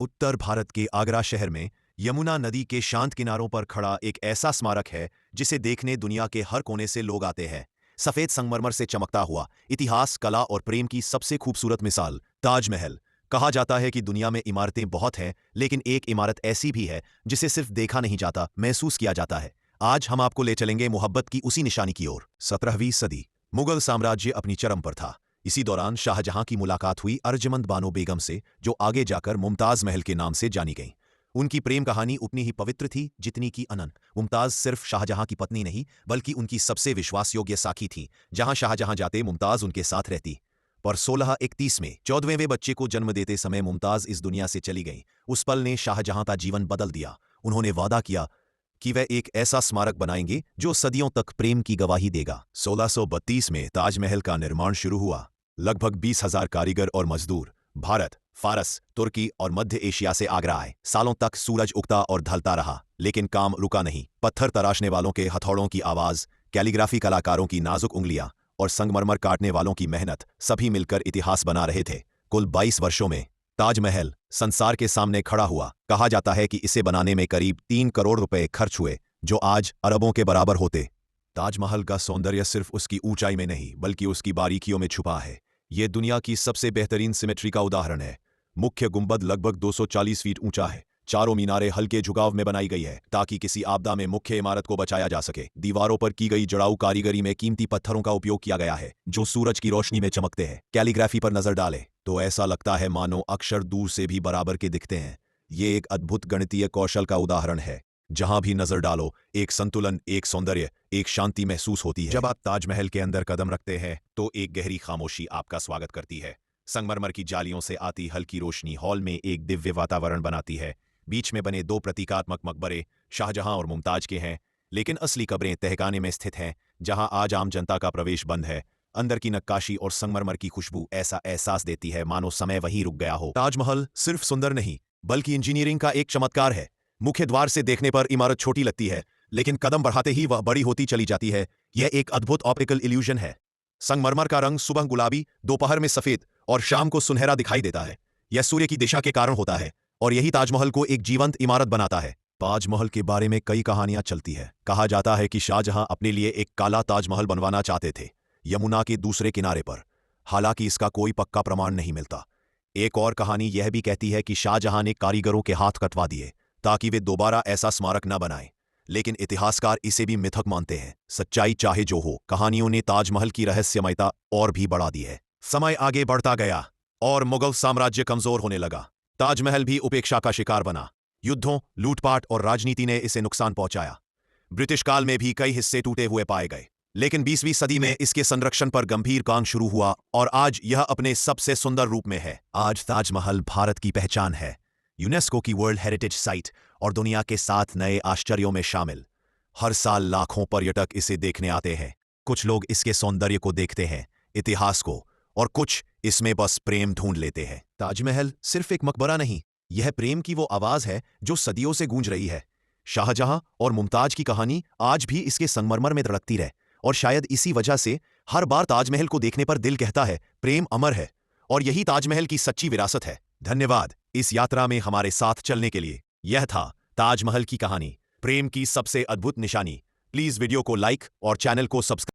उत्तर भारत के आगरा शहर में यमुना नदी के शांत किनारों पर खड़ा एक ऐसा स्मारक है जिसे देखने दुनिया के हर कोने से लोग आते हैं। सफेद संगमरमर से चमकता हुआ इतिहास, कला और प्रेम की सबसे खूबसूरत मिसाल ताजमहल। कहा जाता है कि दुनिया में इमारतें बहुत हैं, लेकिन एक इमारत ऐसी भी है जिसे सिर्फ देखा नहीं जाता, महसूस किया जाता है। आज हम आपको ले चलेंगे मोहब्बत की उसी निशानी की ओर। 17वीं सदी, मुगल साम्राज्य अपनी चरम पर था। इसी दौरान शाहजहां की मुलाकात हुई अर्जमंद बानो बेगम से, जो आगे जाकर मुमताज महल के नाम से जानी गईं। उनकी प्रेम कहानी उतनी ही पवित्र थी जितनी की अनंत। मुमताज सिर्फ शाहजहां की पत्नी नहीं, बल्कि उनकी सबसे विश्वासयोग्य साखी थी। जहां शाहजहां जाते, मुमताज उनके साथ रहती। पर 1631 में 14वें बच्चे को जन्म देते समय मुमताज इस दुनिया से चली गईं। उस पल ने शाहजहां का जीवन बदल दिया। उन्होंने वादा किया कि वह एक ऐसा स्मारक बनाएंगे जो सदियों तक प्रेम की गवाही देगा। 1632 में ताजमहल का निर्माण शुरू हुआ। लगभग 20,000 कारीगर और मजदूर भारत, फारस, तुर्की और मध्य एशिया से आगरा आए। सालों तक सूरज उगता और ढलता रहा, लेकिन काम रुका नहीं। पत्थर तराशने वालों के हथौड़ों की आवाज, कैलीग्राफी कलाकारों की नाजुक उंगलियां और संगमरमर काटने वालों की मेहनत, सभी मिलकर इतिहास बना रहे थे। कुल 22 वर्षों में ताजमहल संसार के सामने खड़ा हुआ। कहा जाता है कि इसे बनाने में करीब 3 करोड़ रुपए खर्च हुए, जो आज अरबों के बराबर होते। ताजमहल का सौंदर्य सिर्फ उसकी ऊंचाई में नहीं, बल्कि उसकी बारीकियों में छुपा है। यह दुनिया की सबसे बेहतरीन सिमेट्री का उदाहरण है। मुख्य गुंबद लगभग 240 फीट ऊंचा है। चारों मीनारें हल्के झुकाव में बनाई गई है ताकि किसी आपदा में मुख्य इमारत को बचाया जा सके। दीवारों पर की गई जड़ाऊ कारीगरी में कीमती पत्थरों का उपयोग किया गया है, जो सूरज की रोशनी में चमकते हैं। कैलीग्राफी पर नजर डालें तो ऐसा लगता है मानो अक्षर दूर से भी बराबर के दिखते हैं। ये एक अद्भुत गणितीय कौशल का उदाहरण है। जहां भी नजर डालो, एक संतुलन, एक सौंदर्य, एक शांति महसूस होती है। जब आप ताजमहल के अंदर कदम रखते हैं तो एक गहरी खामोशी आपका स्वागत करती है। संगमरमर की जालियों से आती हल्की रोशनी हॉल में एक दिव्य वातावरण बनाती है। बीच में बने 2 प्रतीकात्मक मकबरे शाहजहां और मुमताज के हैं, लेकिन असली कब्रें तहखाने में स्थित हैं, जहां आज आम जनता का प्रवेश बंद है। अंदर की नक्काशी और संगमरमर की खुशबू ऐसा एहसास देती है मानो समय वहीं रुक गया हो। ताजमहल सिर्फ सुंदर नहीं, बल्कि इंजीनियरिंग का एक चमत्कार है। मुख्य द्वार से देखने पर इमारत छोटी लगती है, लेकिन कदम बढ़ाते ही वह बड़ी होती चली जाती है। यह एक अद्भुत ऑप्टिकल इल्यूजन है। संगमरमर का रंग सुबह गुलाबी, दोपहर में सफेद और शाम को सुनहरा दिखाई देता है। यह सूर्य की दिशा के कारण होता है, और यही ताजमहल को एक जीवंत इमारत बनाता है। ताजमहल के बारे में कई कहानियां चलती है। कहा जाता है कि शाहजहां अपने लिए एक काला ताजमहल बनवाना चाहते थे, यमुना के दूसरे किनारे पर। हालांकि इसका कोई पक्का प्रमाण नहीं मिलता। एक और कहानी यह भी कहती है कि शाहजहां ने कारीगरों के हाथ कटवा दिए ताकि वे दोबारा ऐसा स्मारक न बनाएं। लेकिन इतिहासकार इसे भी मिथक मानते हैं। सच्चाई चाहे जो हो, कहानियों ने ताजमहल की रहस्यमयता और भी बढ़ा दी है। समय आगे बढ़ता गया और मुगल साम्राज्य कमजोर होने लगा। ताजमहल भी उपेक्षा का शिकार बना। युद्धों, लूटपाट और राजनीति ने इसे नुकसान पहुंचाया। ब्रिटिश काल में भी कई हिस्से टूटे हुए पाए गए, लेकिन 20वीं सदी में इसके संरक्षण पर गंभीर काम शुरू हुआ और आज यह अपने सबसे सुंदर रूप में है। आज ताजमहल भारत की पहचान है, यूनेस्को की वर्ल्ड हेरिटेज साइट और दुनिया के 7 नए आश्चर्यों में शामिल। हर साल लाखों पर्यटक इसे देखने आते हैं। कुछ लोग इसके सौंदर्य को देखते हैं, इतिहास को, और कुछ इसमें बस प्रेम ढूंढ लेते हैं। ताजमहल सिर्फ एक मकबरा नहीं, यह प्रेम की वो आवाज है जो सदियों से गूंज रही है। शाहजहां और मुमताज की कहानी आज भी इसके संगमरमर में धड़कती रहे, और शायद इसी वजह से हर बार ताजमहल को देखने पर दिल कहता है, प्रेम अमर है। और यही ताजमहल की सच्ची विरासत है। धन्यवाद इस यात्रा में हमारे साथ चलने के लिए। यह था ताजमहल की कहानी, प्रेम की सबसे अद्भुत निशानी। प्लीज वीडियो को लाइक और चैनल को सब्सक्राइब